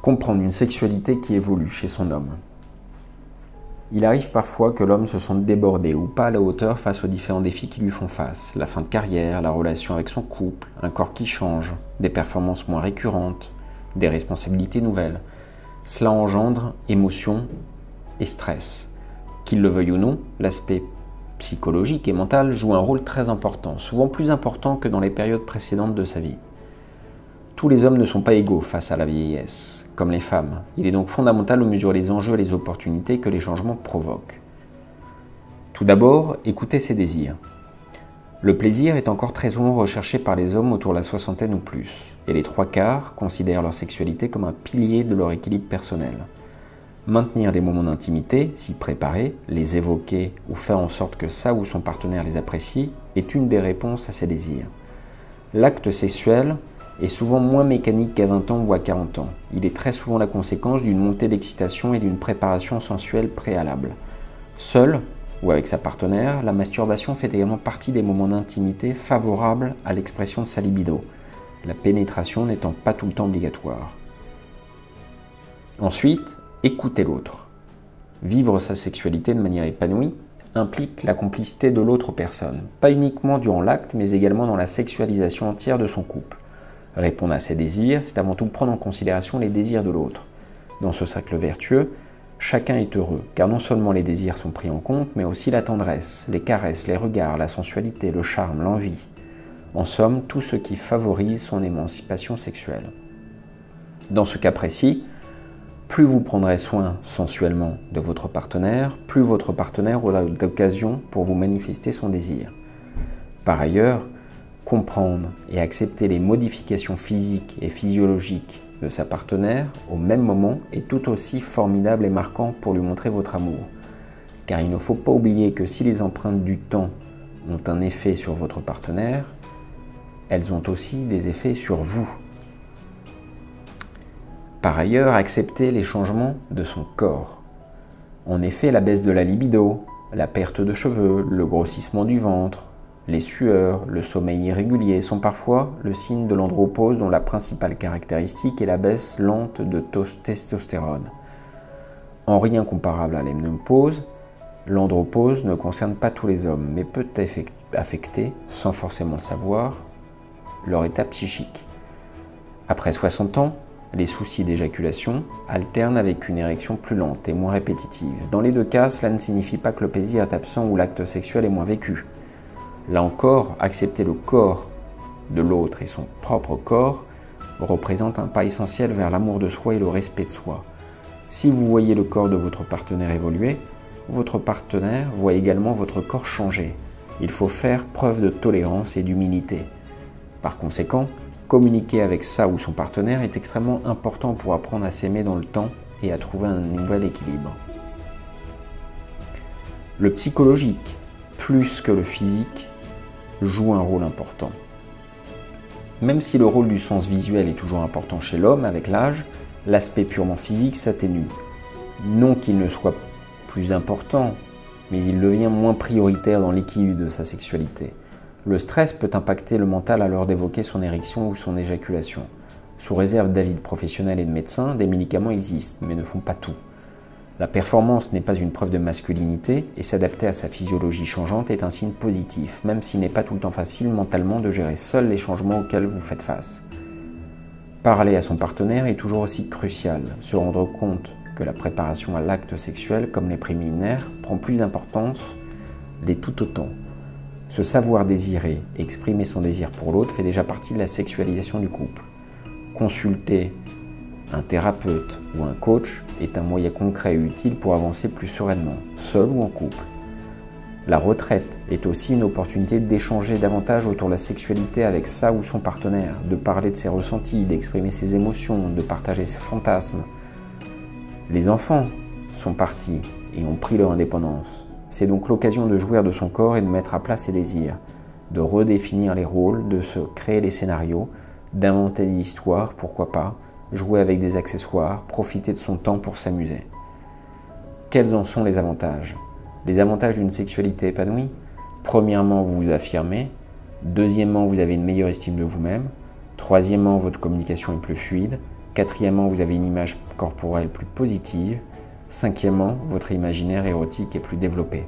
Comprendre une sexualité qui évolue chez son homme. Il arrive parfois que l'homme se sente débordé ou pas à la hauteur face aux différents défis qui lui font face. La fin de carrière, la relation avec son couple, un corps qui change, des performances moins récurrentes, des responsabilités nouvelles. Cela engendre émotions et stress. Qu'il le veuille ou non, l'aspect psychologique et mental joue un rôle très important, souvent plus important que dans les périodes précédentes de sa vie. Tous les hommes ne sont pas égaux face à la vieillesse, comme les femmes. Il est donc fondamental de mesurer les enjeux et les opportunités que les changements provoquent. Tout d'abord, écoutez ses désirs. Le plaisir est encore très souvent recherché par les hommes autour de la soixantaine ou plus, et les 3/4 considèrent leur sexualité comme un pilier de leur équilibre personnel. Maintenir des moments d'intimité, s'y préparer, les évoquer ou faire en sorte que ça ou son partenaire les apprécie est une des réponses à ces désirs. L'acte sexuel est souvent moins mécanique qu'à 20 ans ou à 40 ans. Il est très souvent la conséquence d'une montée d'excitation et d'une préparation sensuelle préalable. Seul ou avec sa partenaire, la masturbation fait également partie des moments d'intimité favorables à l'expression de sa libido, la pénétration n'étant pas tout le temps obligatoire. Ensuite, écouter l'autre. Vivre sa sexualité de manière épanouie implique la complicité de l'autre personne, pas uniquement durant l'acte, mais également dans la sexualisation entière de son couple. Répondre à ses désirs, c'est avant tout prendre en considération les désirs de l'autre. Dans ce cercle vertueux, chacun est heureux, car non seulement les désirs sont pris en compte, mais aussi la tendresse, les caresses, les regards, la sensualité, le charme, l'envie. En somme, tout ce qui favorise son émancipation sexuelle. Dans ce cas précis, plus vous prendrez soin sensuellement de votre partenaire, plus votre partenaire aura d'occasion pour vous manifester son désir. Par ailleurs, comprendre et accepter les modifications physiques et physiologiques de sa partenaire au même moment est tout aussi formidable et marquant pour lui montrer votre amour. Car il ne faut pas oublier que si les empreintes du temps ont un effet sur votre partenaire, elles ont aussi des effets sur vous. Par ailleurs, accepter les changements de son corps. En effet, la baisse de la libido, la perte de cheveux, le grossissement du ventre, les sueurs, le sommeil irrégulier sont parfois le signe de l'andropause dont la principale caractéristique est la baisse lente de testostérone. En rien comparable à l'ménopause, l'andropause ne concerne pas tous les hommes, mais peut affecter, sans forcément le savoir, leur état psychique. Après 60 ans, les soucis d'éjaculation alternent avec une érection plus lente et moins répétitive. Dans les deux cas, cela ne signifie pas que le plaisir est absent ou l'acte sexuel est moins vécu. Là encore, accepter le corps de l'autre et son propre corps représente un pas essentiel vers l'amour de soi et le respect de soi. Si vous voyez le corps de votre partenaire évoluer, votre partenaire voit également votre corps changer. Il faut faire preuve de tolérance et d'humilité. Par conséquent, communiquer avec sa ou son partenaire est extrêmement important pour apprendre à s'aimer dans le temps et à trouver un nouvel équilibre. Le psychologique, plus que le physique, joue un rôle important. Même si le rôle du sens visuel est toujours important chez l'homme avec l'âge, l'aspect purement physique s'atténue. Non qu'il ne soit plus important, mais il devient moins prioritaire dans l'équilibre de sa sexualité. Le stress peut impacter le mental à l'heure d'évoquer son érection ou son éjaculation. Sous réserve d'avis de professionnels et de médecins, des médicaments existent, mais ne font pas tout. La performance n'est pas une preuve de masculinité et s'adapter à sa physiologie changeante est un signe positif, même s'il n'est pas tout le temps facile mentalement de gérer seul les changements auxquels vous faites face. Parler à son partenaire est toujours aussi crucial. Se rendre compte que la préparation à l'acte sexuel, comme les préliminaires, prend plus d'importance, l'est tout autant. Se savoir désirer et exprimer son désir pour l'autre fait déjà partie de la sexualisation du couple. Consulter un thérapeute ou un coach est un moyen concret et utile pour avancer plus sereinement, seul ou en couple. La retraite est aussi une opportunité d'échanger davantage autour de la sexualité avec sa ou son partenaire, de parler de ses ressentis, d'exprimer ses émotions, de partager ses fantasmes. Les enfants sont partis et ont pris leur indépendance. C'est donc l'occasion de jouir de son corps et de mettre à plat ses désirs, de redéfinir les rôles, de se créer des scénarios, d'inventer des histoires, pourquoi pas, jouer avec des accessoires, profiter de son temps pour s'amuser. Quels en sont les avantages? Les avantages d'une sexualité épanouie? Premièrement, vous vous affirmez. Deuxièmement, vous avez une meilleure estime de vous-même. Troisièmement, votre communication est plus fluide. Quatrièmement, vous avez une image corporelle plus positive. Cinquièmement, votre imaginaire érotique est plus développé.